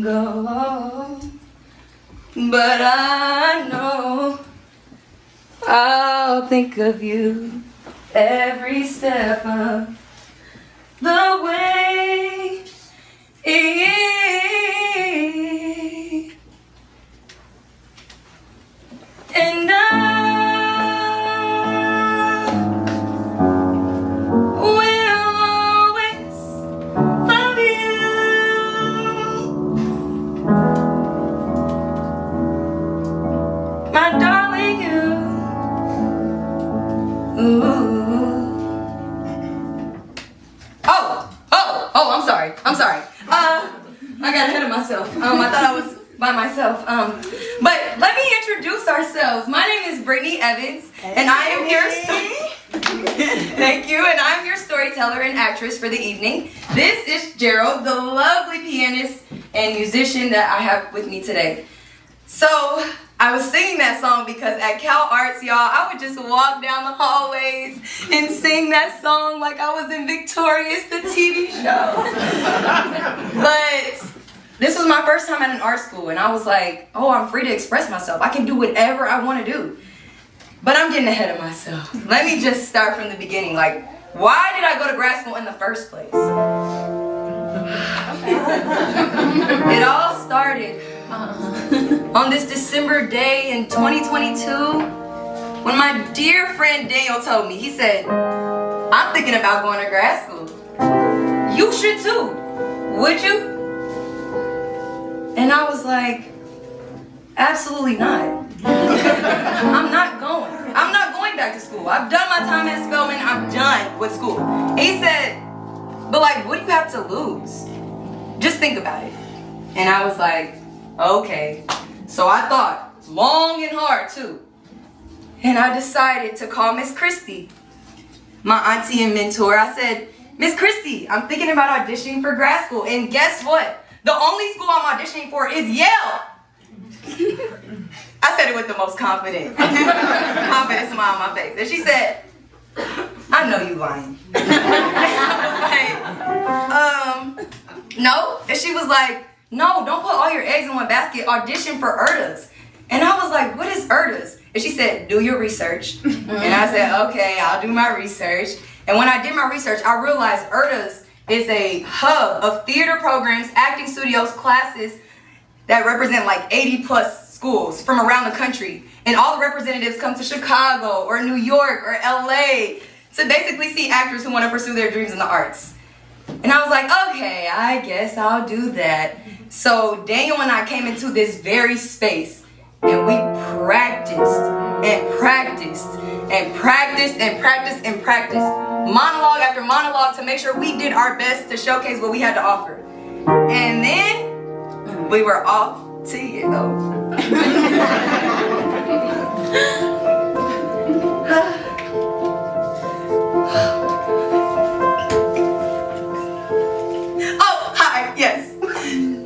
can go, but I know I'll think of you every step of the way. And I will always love you. My darling, you. Ooh. I'm sorry. I got ahead of myself. I thought I was by myself. But let me introduce ourselves. My name is Brittany Evans, and I am thank you, and I'm your storyteller and actress for the evening. This is Gerald, the lovely pianist and musician that I have with me today. So, I was singing that song because at CalArts, y'all, I would just walk down the hallways and sing that song like I was in Victorious, the TV show. But this was my first time at an art school, and I was like, oh, I'm free to express myself. I can do whatever I want to do. But I'm getting ahead of myself. Let me just start from the beginning. Like, why did I go to grad school in the first place? It all started on this December day in 2022 when my dear friend Daniel told me, he said, I'm thinking about going to grad school. You should too. Would you? And I was like, absolutely not. I'm not going. I'm not going back to school. I've done my time at Spelman. I'm done with school. And he said, but like, what do you have to lose? Just think about it. And I was like, okay. So I thought long and hard too. And I decided to call Miss Christie, my auntie and mentor. I said, Miss Christie, I'm thinking about auditioning for grad school. And guess what? The only school I'm auditioning for is Yale. I said it with the most confident smile on my face. And she said, I know you lying. I was like, no. And she was like, no, don't put all your eggs in one basket. Audition for URTAs. And I was like, what is URTAs? And she said, do your research. And I said, okay, I'll do my research. And when I did my research, I realized URTAs is a hub of theater programs, acting studios, classes that represent like 80 plus schools from around the country. And all the representatives come to Chicago or New York or LA to basically see actors who want to pursue their dreams in the arts. And I was like, okay, I guess I'll do that. So Daniel and I came into this very space and we practiced and practiced and practiced and practiced and practiced, monologue after monologue, to make sure we did our best to showcase what we had to offer. And then we were off to Yale.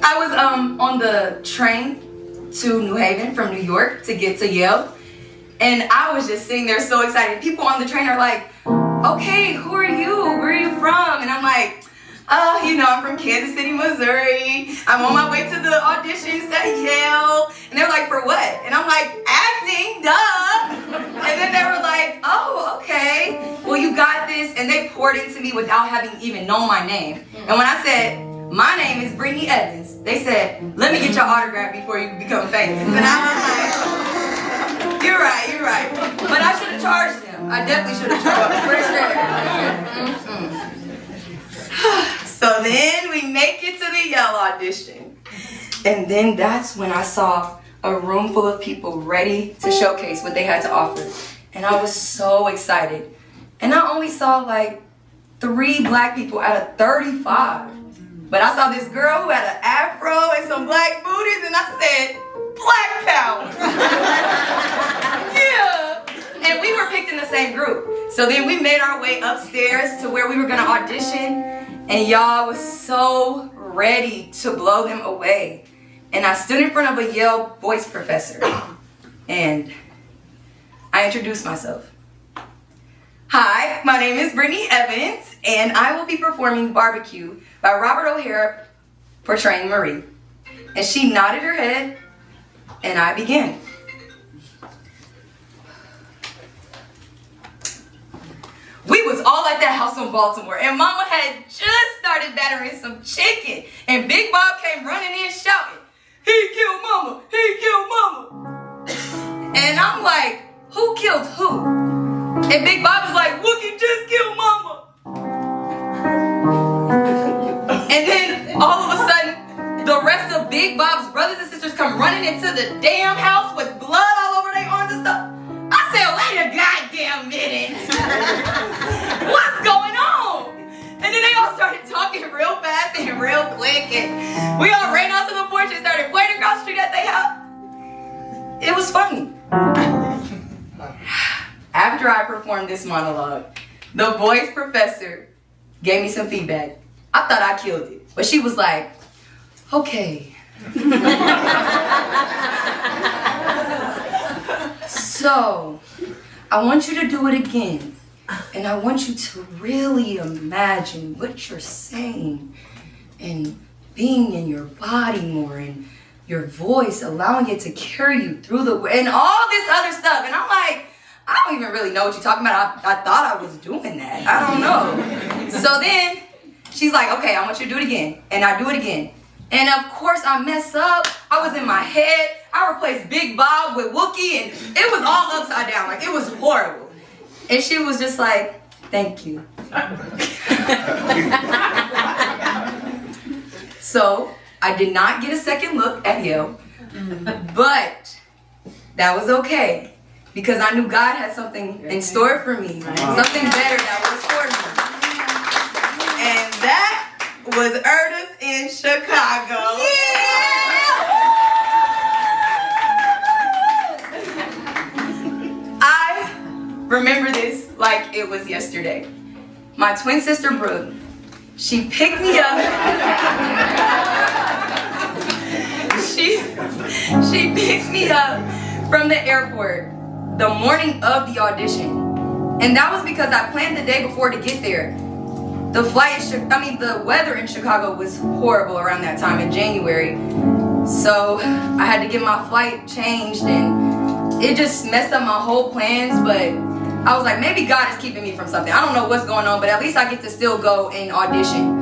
I was on the train to New Haven from New York to get to Yale, and I was just sitting there so excited. People on the train are like, okay, who are you? Where are you from? And I'm like, I'm from Kansas City, Missouri. I'm on my way to the auditions at Yale. And they're like, for what? And I'm like, acting, duh. And then they were like, oh, okay. Well, you got this. And they poured into me without having even known my name. And when I said, my name is Brittany Evans, they said, let me get your autograph before you become famous. And I was like, you're right. But I should have charged them. I definitely should have charged them, for sure. So then we make it to the Yale audition. And then that's when I saw a room full of people ready to showcase what they had to offer. And I was so excited. And I only saw like 3 black people out of 35. But I saw this girl who had an afro and some black booties, and I said, Black Power. Yeah. And we were picked in the same group. So then we made our way upstairs to where we were gonna audition, and y'all was so ready to blow them away. And I stood in front of a Yale voice professor, and I introduced myself. Hi, my name is Brittany Evans, and I will be performing Barbecue by Robert O'Hara portraying Marie. And she nodded her head, and I began. We was all at that house in Baltimore, and Mama had just started battering some chicken, and Big Bob came running in shouting, "He killed Mama! He killed Mama!" And I'm like, who killed who? And Big Bob was like, "Wookie just killed Mama!" And then all of a sudden, the rest of Big Bob's brothers and sisters come running into the damn house with blood all over their arms and stuff. I said, wait a goddamn minute. What's going on? And then they all started talking real fast and real quick, and we all ran out to the porch and started playing across the street at their house. It was funny. After I performed this monologue, the voice professor gave me some feedback. I thought I killed it, but she was like, okay. So, I want you to do it again, and I want you to really imagine what you're saying and being in your body more and your voice, allowing it to carry you through and all this other stuff. And I'm like, I don't even really know what you're talking about. I thought I was doing that. I don't know. So then she's like, okay, I want you to do it again. And I do it again. And of course I mess up. I was in my head. I replaced Big Bob with Wookie, and it was all upside down. Like, it was horrible. And she was just like, thank you. So I did not get a second look at Yale, but that was okay, because I knew God had something in store for me, something better that was for me. And that was Erdus in Chicago. Yeah! I remember this like it was yesterday. My twin sister Brooke, she picked me up. She picked me up from the airport the morning of the audition. And that was because I planned the day before to get there. The weather in Chicago was horrible around that time in January. So I had to get my flight changed, and it just messed up my whole plans. But I was like, maybe God is keeping me from something. I don't know what's going on, but at least I get to still go and audition.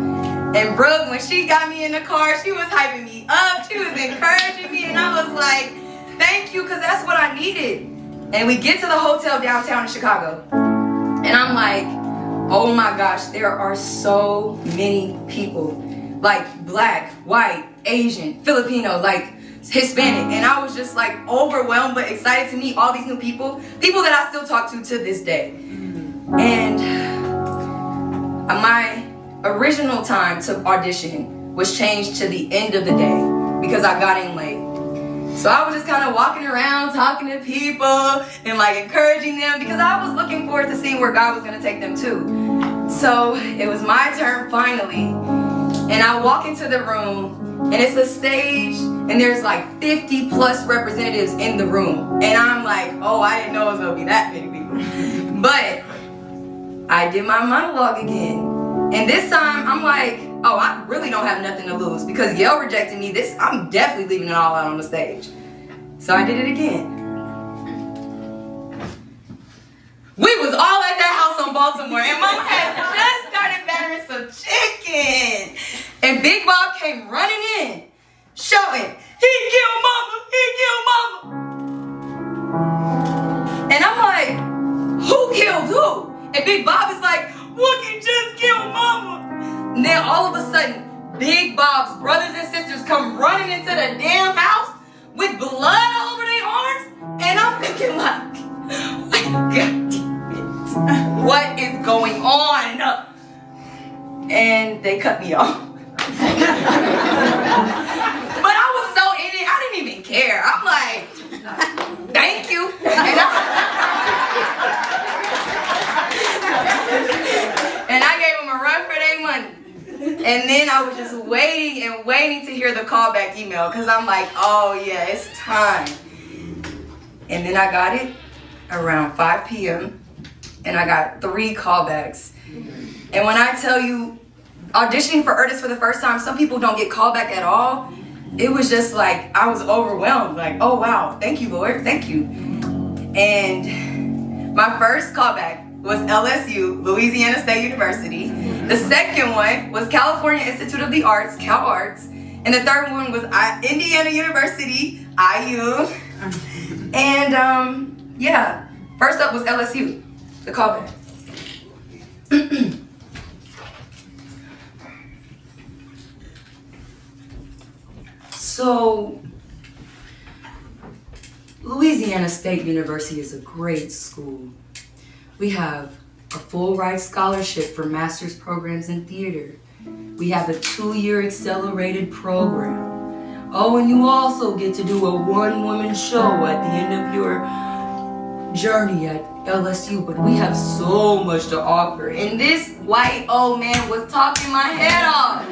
And Brooke, when she got me in the car, she was hyping me up. She was encouraging me, and I was like, thank you, because that's what I needed. And we get to the hotel downtown in Chicago, and I'm like, oh my gosh, there are so many people, like black, white, Asian, Filipino, like Hispanic. And I was just like overwhelmed but excited to meet all these new people that I still talk to this day. And my original time to audition was changed to the end of the day because I got in late. So I was just kind of walking around talking to people and like encouraging them, because I was looking forward to seeing where God was going to take them to. So it was my turn finally, and I walk into the room, and it's a stage, and there's like 50 plus representatives in the room, and I'm like, oh, I didn't know it was going to be that many people. But I did my monologue again, and this time I'm like, oh, I really don't have nothing to lose, because Yale rejected me. I'm definitely leaving it all out on the stage. So I did it again. We was all at that house in Baltimore, and Mama had just started battering some chicken. And Big Bob came running in, shouting, "He killed Mama! He killed Mama!" And I'm like, who killed who? And Big Bob is like, Wookie just killed Mama! And then all of a sudden, Big Bob's brothers and sisters come running into the damn house with blood all over their arms. And I'm thinking like, wait a goddamn minute. What is going on? And they cut me off. But I was so in it, I didn't even care. I'm like, thank you. And I gave them a run for their money. And then I was just waiting and waiting to hear the callback email, because I'm like, oh yeah, it's time. And then I got it around 5 p.m. and I got 3 callbacks. And when I tell you, auditioning for Erdus for the first time, some people don't get callback at all. it was just like, I was overwhelmed. Like, oh wow, thank you, Lord, thank you. And my first callback was LSU, Louisiana State University. The second one was California Institute of the Arts, CalArts. And the third one was Indiana University, IU. And yeah, first up was LSU, the callback. So, Louisiana State University is a great school. We have a full ride scholarship for master's programs in theater. We have a 2-year accelerated program. Oh, and you also get to do a one-woman show at the end of your journey at LSU, but we have so much to offer. And this white old man was talking my head off.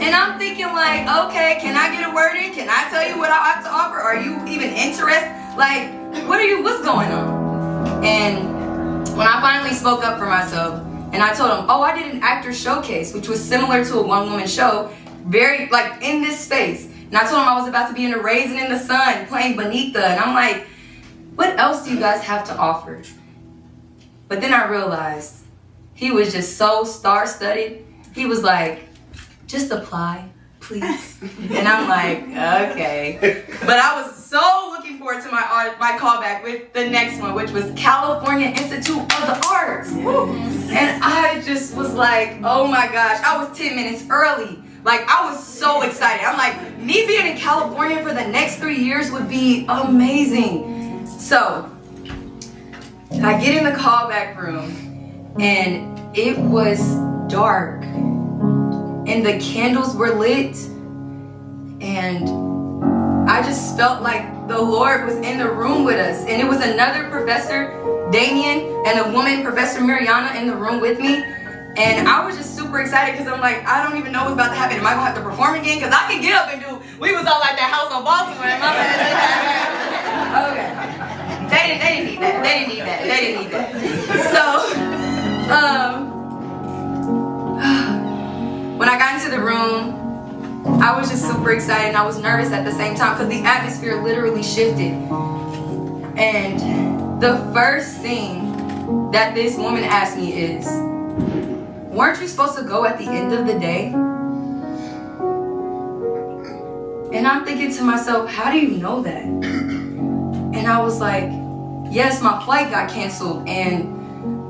And I'm thinking like, okay, can I get a word in? Can I tell you what I have to offer? Are you even interested? Like, what's going on? And when I finally spoke up for myself, and I told him, oh, I did an actor showcase, which was similar to a one-woman show, very, like, in this space. And I told him I was about to be in a Raisin in the Sun, playing Bonita, and I'm like, what else do you guys have to offer? But then I realized he was just so star-studded. He was like, just apply, please. And I'm like, okay. But I was so looking forward to my callback with the next one, which was California Institute of the Arts. And I just was like, oh my gosh, I was 10 minutes early. Like, I was so excited. I'm like, me being in California for the next 3 years would be amazing. So, I get in the callback room, and it was dark. And the candles were lit, and I just felt like the Lord was in the room with us. And it was another professor, Damien, and a woman, Professor Mariana, in the room with me. And I was just super excited because I'm like, I don't even know what's about to happen. Am I going to have to perform again? Because I can get up and do, we was all like that house on Baltimore. And my okay. They didn't need that. They didn't need that. So, when I got into the room, I was just super excited and I was nervous at the same time because the atmosphere literally shifted. And the first thing that this woman asked me is, weren't you supposed to go at the end of the day? And I'm thinking to myself, how do you know that? And I was like, yes, my flight got canceled, and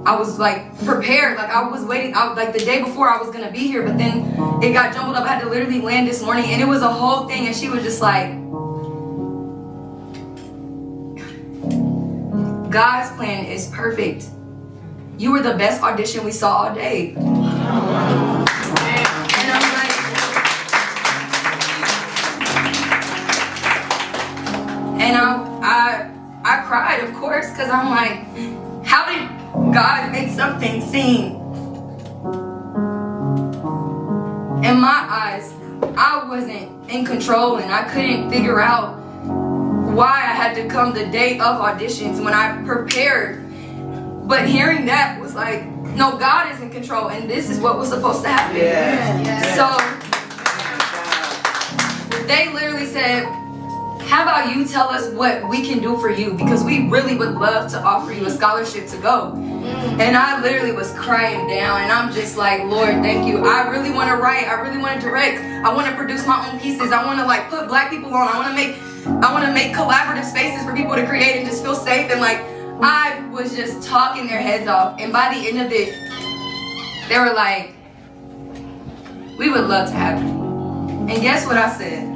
I was like prepared, like I was waiting, like the day before I was gonna be here, but then it got jumbled up. I had to literally land this morning, and it was a whole thing. And she was just like, God's plan is perfect. You were the best audition we saw all day. And I'm like, and I cried, of course, because I'm like, how did God make something seem? In my eyes, I wasn't in control, and I couldn't figure out why I had to come the day of auditions when I prepared. But hearing that was like, no, God is in control, and this is what was supposed to happen. So they literally said, how about you tell us what we can do for you, because we really would love to offer you a scholarship to go. And I literally was crying down, and I'm just like, Lord, thank you. I really want to write. I really want to direct. I want to produce my own pieces. I want to like put black people on. I want to make collaborative spaces for people to create and just feel safe. And like, I was just talking their heads off. And by the end of it, they were like, we would love to have you. And guess what I said?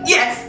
Yes.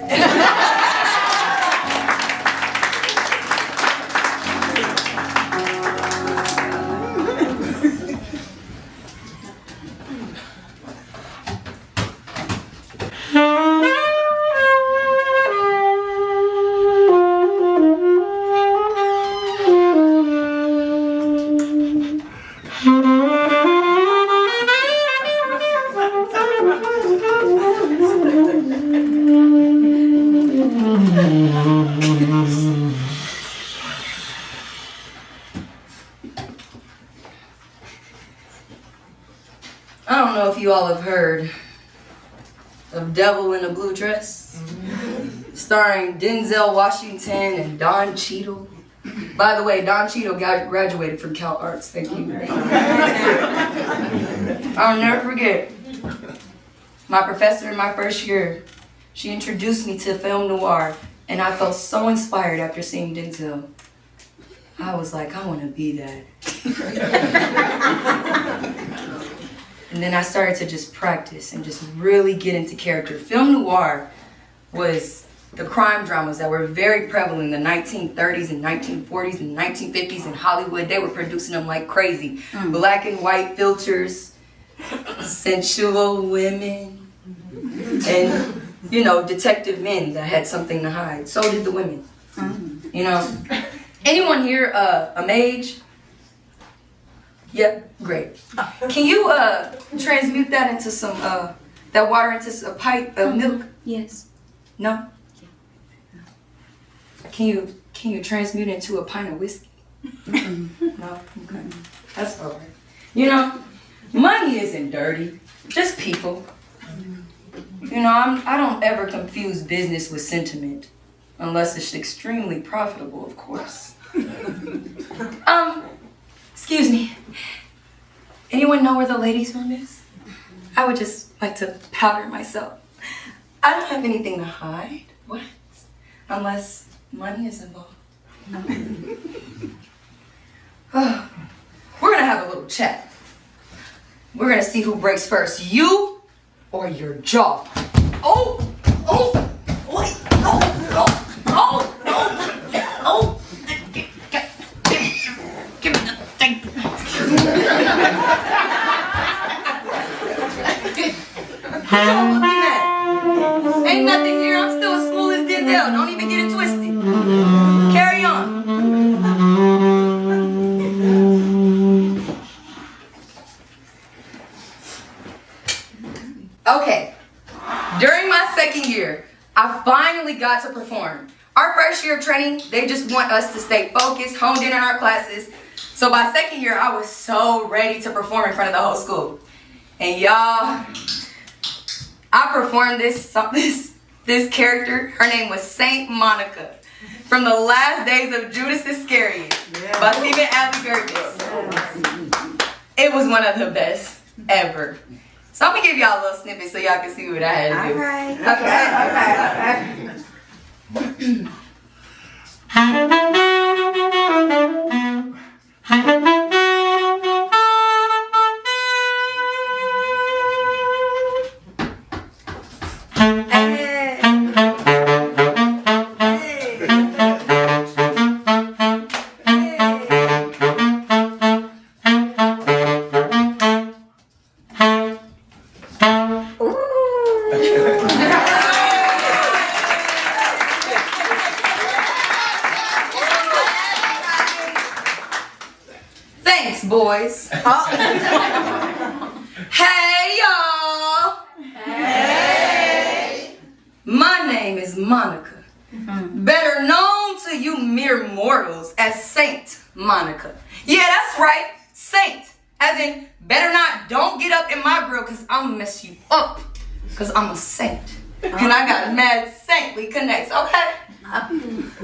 I don't know if you all have heard of Devil in a Blue Dress, starring Denzel Washington and Don Cheadle. By the way, Don Cheadle graduated from CalArts. Thank you. I'll never forget. My professor in my first year, she introduced me to film noir, and I felt so inspired after seeing Denzel. I was like, I want to be that. And then I started to just practice and just really get into character. Film noir was the crime dramas that were very prevalent in the 1930s and 1940s and 1950s in Hollywood. They were producing them like crazy. Black and white filters, sensual women, and, you know, detective men that had something to hide. So did the women. You know? Anyone here a mage? Yep, great. Can you transmute that into some that water into a pipe of milk? Yes. No? Can you transmute it into a pint of whiskey? No? Okay. That's all right. You know, money isn't dirty, just people. You know, I don't ever confuse business with sentiment, unless it's extremely profitable, of course. Excuse me. Anyone know where the ladies' room is? I would just like to powder myself. I don't have anything to hide. What? Unless money is involved. We're gonna have a little chat. We're gonna see who breaks first, you or your jaw. Oh! Oh! Wait! Oh! Oh! Oh! Oh! Oh! Give me the thing. What y'all looking at? Ain't nothing here. I'm still as smooth as Denzel. Don't even get it twisted. Carry on. Okay. During my second year, I finally got to perform. Our first year of training, they just want us to stay focused, honed in on our classes. So by second year, I was so ready to perform in front of the whole school. And y'all, I performed this character. Her name was Saint Monica from the last days of Judas Iscariot by Stephen Allegoricus. It was one of the best ever. So I'm gonna give y'all a little snippet so y'all can see what I had to do. Thanks, boys. Hey, y'all. Hey. My name is Monica, better known to you mere mortals as Saint Monica. Yeah, that's right, Saint. As in, better not, don't get up in my grill because I'll mess you up. Because I'm a saint. And I got mad saintly connects, okay?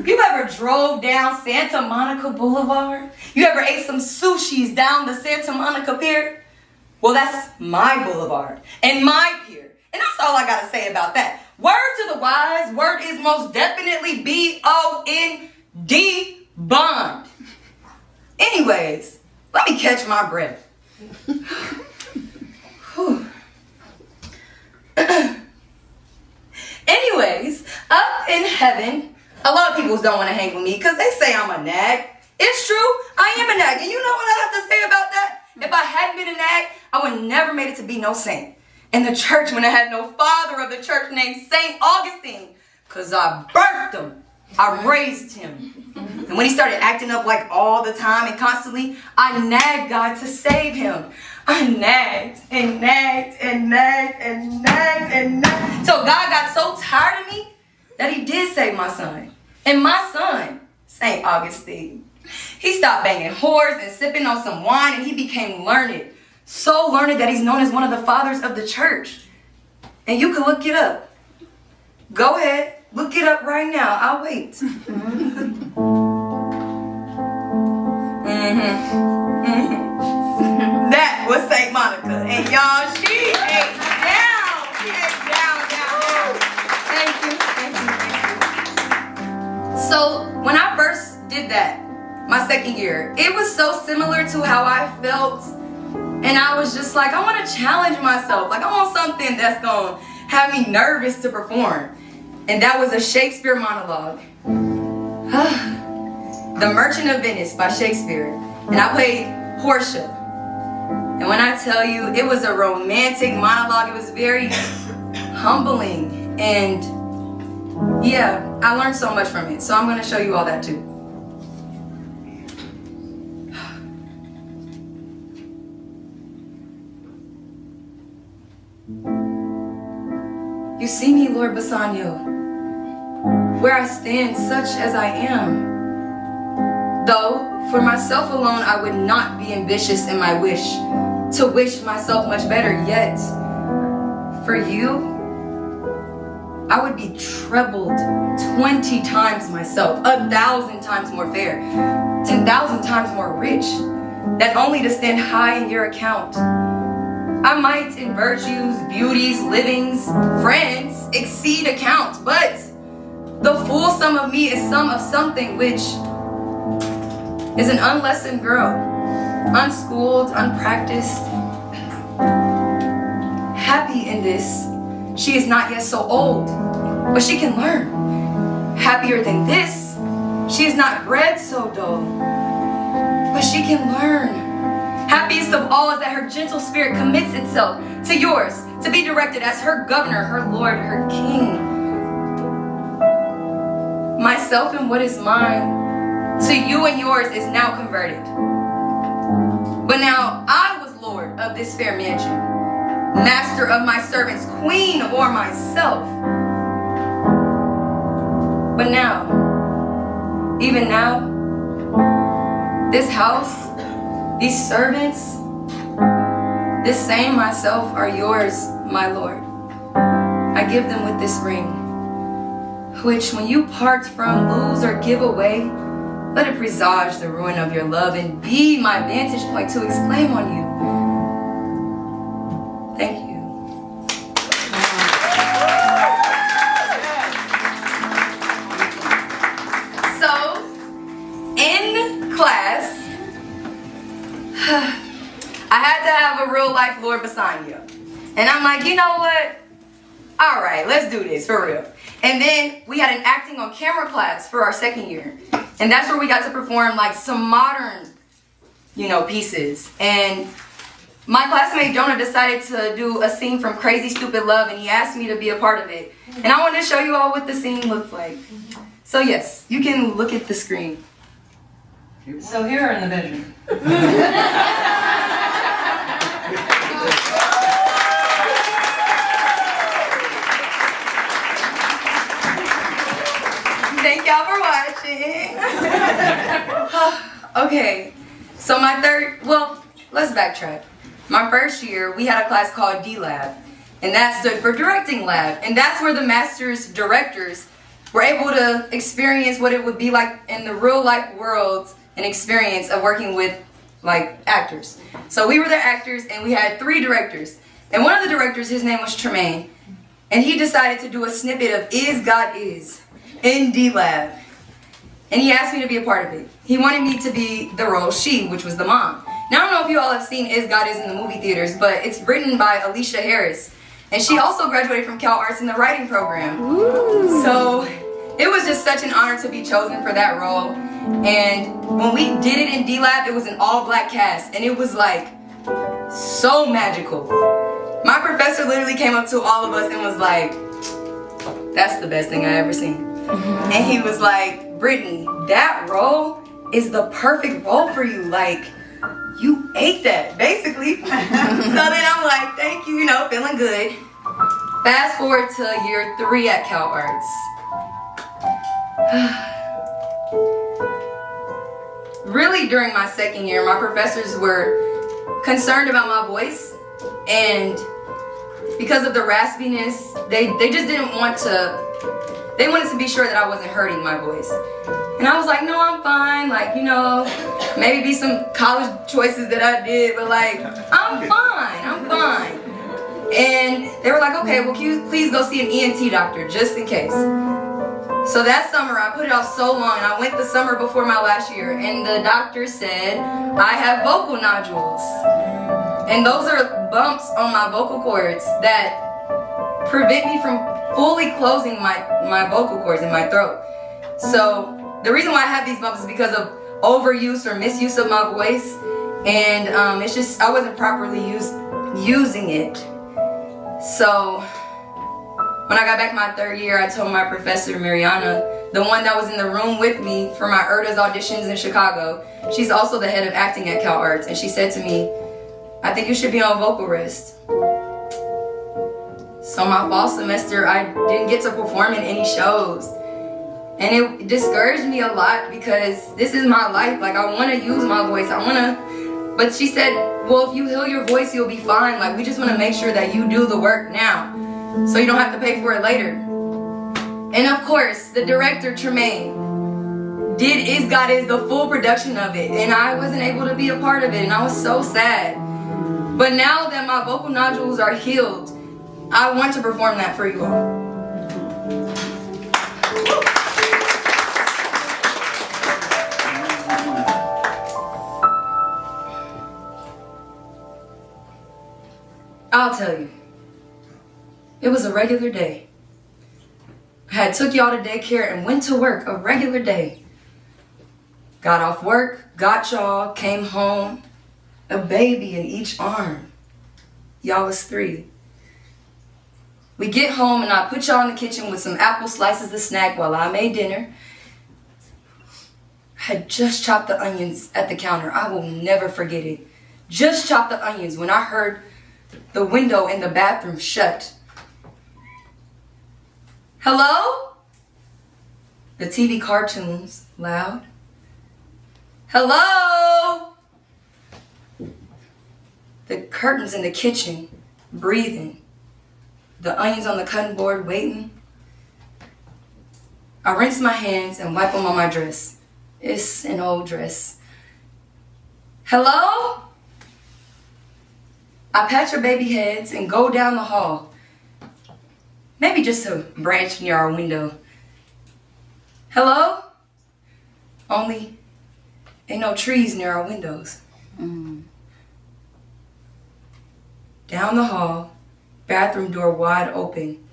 You ever drove down Santa Monica Boulevard? You ever ate some sushis down the Santa Monica Pier? Well, that's my boulevard and my pier. And that's all I gotta say about that. Word to the wise, word is most definitely B-O-N-D, bond. Anyways, let me catch my breath. Anyways, up in heaven, a lot of people don't want to hang with me because they say I'm a nag. It's true, I am a nag. And you know what I have to say about that? If I hadn't been a nag, I would never made it to be no saint. In the church when I had no father of the church named Saint Augustine, because I birthed him. I raised him. And when he started acting up like all the time and constantly, I nagged God to save him. I nagged and nagged and nagged and nagged and nagged. So God got so tired of me that he did save my son. And my son, Saint Augustine, he stopped banging whores and sipping on some wine and he became learned. So learned that he's known as one of the fathers of the church. And you can look it up. Go ahead, look it up right now. I'll wait. That was St. Monica. And y'all, she ate down. She ate down. Thank you. So when I first did that, my second year, it was so similar to how I felt. And I was just like, I want to challenge myself. Like, I want something that's going to have me nervous to perform. And that was a Shakespeare monologue. The Merchant of Venice by Shakespeare. And I played Portia. And when I tell you, it was a romantic monologue. It was very humbling. And yeah, I learned so much from it. So I'm going to show you all that too. You see me, Lord Bassanio, where I stand such as I am. Though, for myself alone, I would not be ambitious in my wish to wish myself much better, yet for you, I would be trebled 20 times myself, 1,000 times more fair, 10,000 times more rich, that only to stand high in your account. I might in virtues, beauties, livings, friends exceed account, but the full sum of me is sum of something which is an unlessoned girl, unschooled, unpracticed, happy in this. She is not yet so old, but she can learn. Happier than this, she is not bred so dull, but she can learn. Happiest of all is that her gentle spirit commits itself to yours, to be directed as her governor, her lord, her king. Myself and what is mine, to you and yours is now converted. But now I was lord of this fair mansion, master of my servants, queen or myself. But now, even now, this house, these servants, this same myself are yours, my Lord. I give them with this ring, which when you part from, lose or give away, let it presage the ruin of your love and be my vantage point to exclaim on you. Thank you. So, in class, I had to have a real life Lord Bassanio. And I'm like, you know what? All right, let's do this for real. And then we had an acting on camera class for our second year. And that's where we got to perform like some modern, pieces. And my classmate Jonah decided to do a scene from Crazy Stupid Love, and he asked me to be a part of it. And I wanted to show you all what the scene looked like. So yes, you can look at the screen. So here in the bedroom. Thank y'all for watching. Okay, so let's backtrack. My first year, we had a class called D-Lab, and that stood for Directing Lab, and that's where the master's directors were able to experience what it would be like in the real life world, an experience of working with like actors. So we were their actors, and we had 3 directors, and one of the directors, his name was Tremaine, and he decided to do a snippet of Is God Is in D-Lab. And he asked me to be a part of it. He wanted me to be the role She, which was the mom. Now, I don't know if you all have seen Is God Is in the movie theaters, but it's written by Alicia Harris. And she also graduated from CalArts in the writing program. Ooh. So it was just such an honor to be chosen for that role. And when we did it in D-Lab, it was an all-black cast. And it was like so magical. My professor literally came up to all of us and was like, "That's the best thing I ever seen." And he was like, "Brittany, that role is the perfect role for you. Like, you ate that, basically." So then I'm like, thank you, feeling good. Fast forward to year 3 at CalArts. Really, during my second year, my professors were concerned about my voice, and because of the raspiness, they just didn't want to, they wanted to be sure that I wasn't hurting my voice. And I was like, no, I'm fine. Like, you know, maybe be some college choices that I did, but like, I'm fine. And they were like, okay, well, can you please go see an ENT doctor just in case. So that summer, I put it off so long, and I went the summer before my last year, and the doctor said, I have vocal nodules. And those are bumps on my vocal cords that prevent me from fully closing my vocal cords in my throat. So the reason why I have these bumps is because of overuse or misuse of my voice, and it's just I wasn't properly using it. So when I got back my third year, I told my professor, Mariana, the one that was in the room with me for my ERDA's auditions in Chicago, she's also the head of acting at CalArts, and she said to me, I think you should be on vocal rest. So my fall semester, I didn't get to perform in any shows. And it discouraged me a lot because this is my life. Like, I want to use my voice. But she said, well, if you heal your voice, you'll be fine. Like, we just want to make sure that you do the work now, so you don't have to pay for it later. And of course, the director, Tremaine, did Is God Is, the full production of it. And I wasn't able to be a part of it, and I was so sad. But now that my vocal nodules are healed, I want to perform that for you all. I'll tell you, it was a regular day. I had took y'all to daycare and went to work, a regular day. Got off work, got y'all, came home, a baby in each arm. Y'all was 3. We get home and I put y'all in the kitchen with some apple slices to snack while I made dinner. I had just chopped the onions at the counter. I will never forget it. Just chopped the onions when I heard the window in the bathroom shut. Hello? The TV cartoons loud. Hello? The curtains in the kitchen breathing. The onions on the cutting board waiting. I rinse my hands and wipe them on my dress. It's an old dress. Hello? I pat your baby heads and go down the hall. Maybe just a branch near our window. Hello? Only ain't no trees near our windows. Down the hall, bathroom door wide open,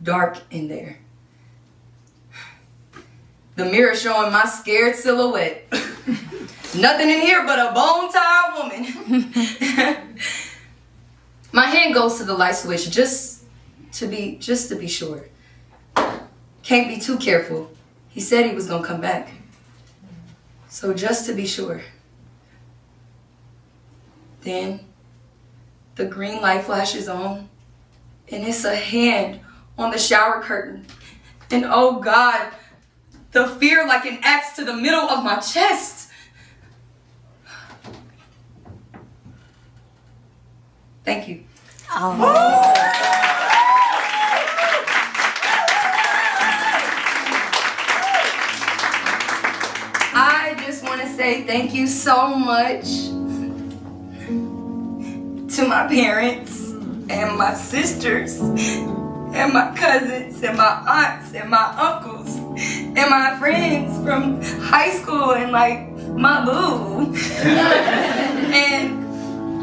dark in there. The mirror showing my scared silhouette. Nothing in here but a bone-tired woman. My hand goes to the light switch just to be sure. Can't be too careful. He said he was gonna come back. So just to be sure. Then the green light flashes on, and it's a hand on the shower curtain. And oh God, the fear like an axe to the middle of my chest. Thank you. I just want to say thank you so much to my parents and my sisters and my cousins and my aunts and my uncles and my friends from high school and like my boo and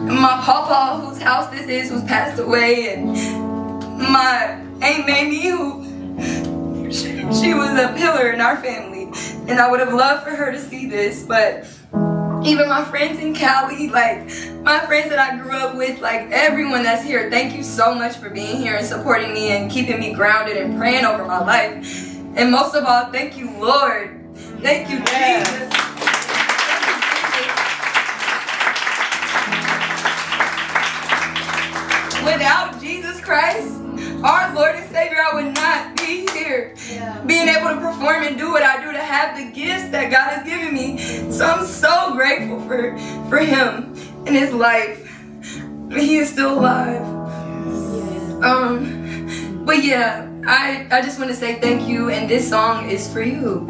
my pawpaw whose house this is, who's passed away, and my Aunt Mamie who she was a pillar in our family, and I would have loved for her to see this. But even my friends in Cali, like my friends that I grew up with, like everyone that's here, thank you so much for being here and supporting me and keeping me grounded and praying over my life. And most of all, thank you, Lord. Thank you, Jesus. Without Jesus Christ, our Lord and Savior, I would not be here. Being able to perform and do what I do, to have the gifts that God has given me. So I'm so grateful for Him. in his life. He is still alive. But yeah, I just want to say thank you, and this song is for you.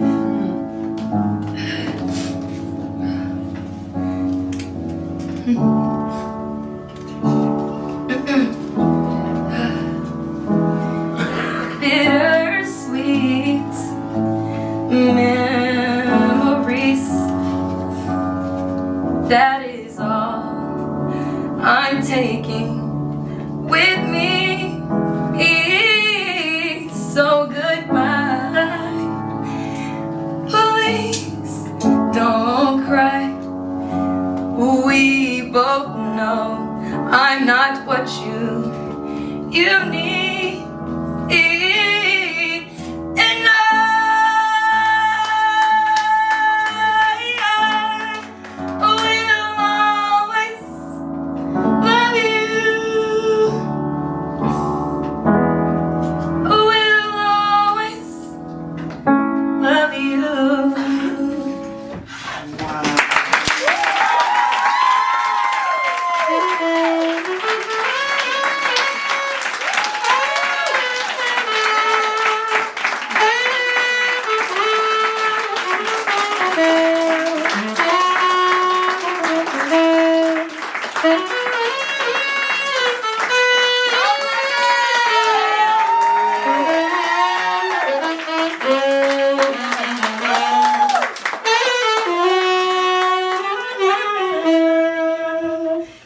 Bittersweet memories, that is all I'm taking with me. So goodbye. Please don't cry. We both know I'm not what you need. And I will always love you. Love you.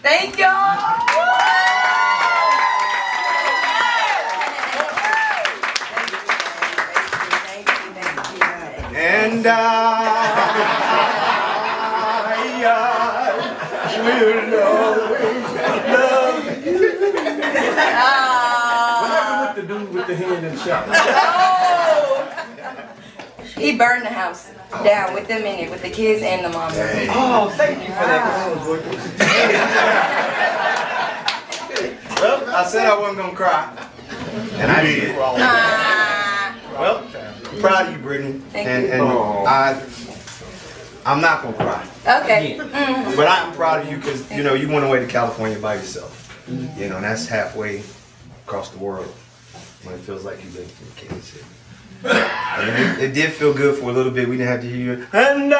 Thank y'all. And I will always love you. What happened with the dude with the hand in the shower? He burned the house down with them in it, with the kids and the mom. Oh, thank you for that. Well, I said I wasn't gonna cry, and I did. Well, I'm proud of you, Brittany, and I'm not gonna cry. Okay. But I'm proud of you because you know you went away to California by yourself. You know, and that's halfway across the world when it feels like you live in Kansas City. And it did feel good for a little bit. We didn't have to hear you. And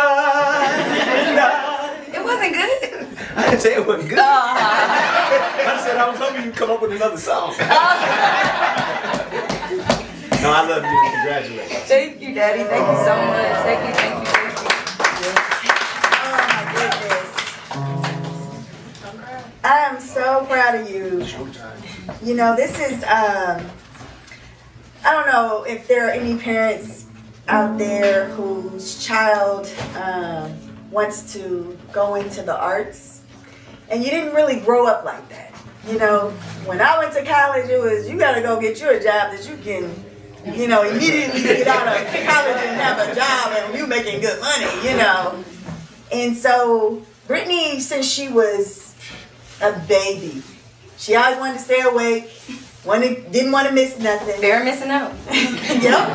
It wasn't good. I didn't say it wasn't good. I said I was hoping you'd come up with another song. No, I love you and congratulations. Thank you, Daddy. Thank you so much. Thank you, thank you, thank you. Oh my goodness. I am so proud of you. You know, this is, I don't know if there are any parents out there whose child wants to go into the arts and you didn't really grow up like that. You know, when I went to college, it was, you gotta go get you a job that you can, you know, immediately get out of college and have a job and you making good money, you know. And so Brittany, since she was a baby, she always wanted to stay awake, didn't want to miss nothing. They're missing out. Yep.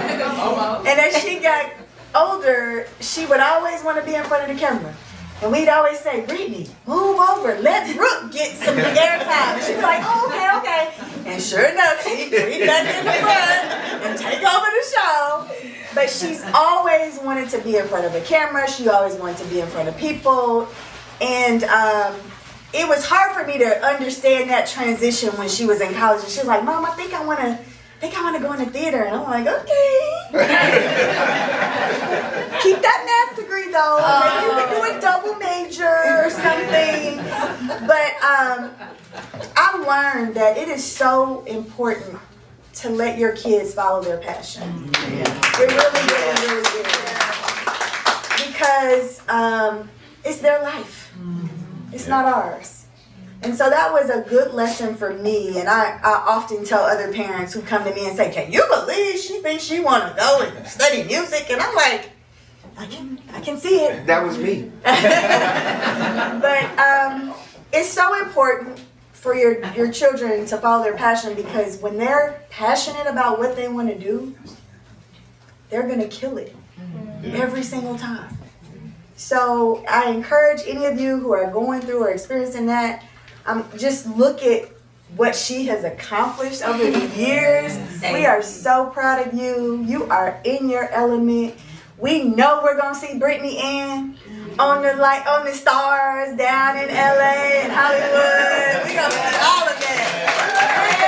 And as she got older, she would always want to be in front of the camera. And we'd always say, Brittany, move over, let Brooke get some airtime. And she'd be like, oh, okay. And sure enough, she'd creep back in the front and take over the show. But she's always wanted to be in front of a camera. She always wanted to be in front of people. And it was hard for me to understand that transition when she was in college. And she was like, Mom, I think I want to go in the theater. And I'm like, okay. Keep that math degree though. Maybe you can do a double major or something. But I've learned that it is so important to let your kids follow their passion. It really, really, really is. Because it's their life. It's not ours. And so that was a good lesson for me. And I often tell other parents who come to me and say, can you believe she thinks she want to go and study music? And I'm like, I can see it. That was me. But it's so important for your children to follow their passion, because when they're passionate about what they want to do, they're going to kill it every single time. So I encourage any of you who are going through or experiencing that, just look at what she has accomplished over the years. We are so proud of you. You are in your element. We know we're gonna see Brittany Ann on the stars down in LA and Hollywood. We're gonna see all of that. We're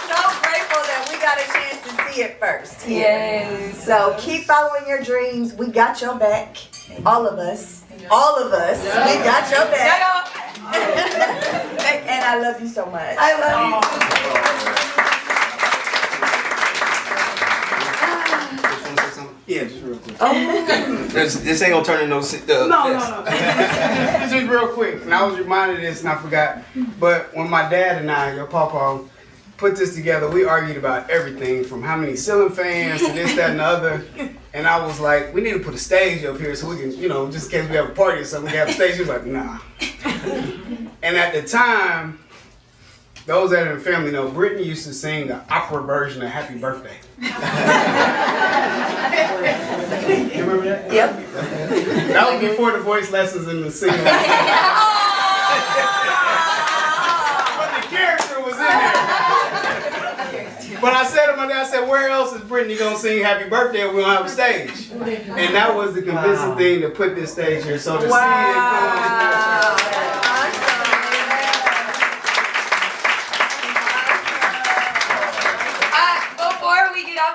so grateful that we got a chance to see it first. Yes. So keep following your dreams. We got your back. All of us. All of us. We got your back. And I love you so much. I love you. Yeah, just real quick. This ain't gonna turn into no. No. Just real quick. And I was reminded of this and I forgot. But when my dad and I, your papa, put this together, we argued about everything from how many ceiling fans to this, that, and the other. And I was like, we need to put a stage up here so we can, just in case we have a party or something, we have a stage. He was like, nah. And at the time, those that are in the family know, Brittany used to sing the opera version of Happy Birthday. You remember that? Yep. That was before the voice lessons and the singing. But the character was in there. But I said to my dad, where else is Brittany going to sing Happy Birthday if we don't have a stage? And that was the convincing thing to put this stage here. So to see it come.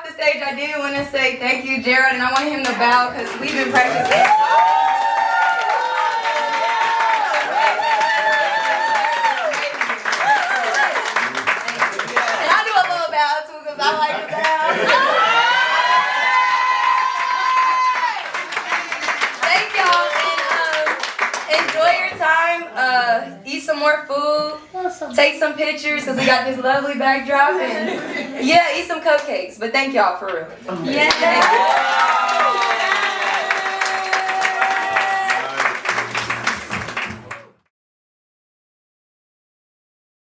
Stage, I did want to say thank you, Gerald, and I want him to bow because we've been practicing. And I do a little bow too because I like to bow. Thank y'all, and enjoy your time. Eat some more food. Take some pictures because we got this lovely backdrop, and eat some cupcakes. But thank y'all for real. Yeah.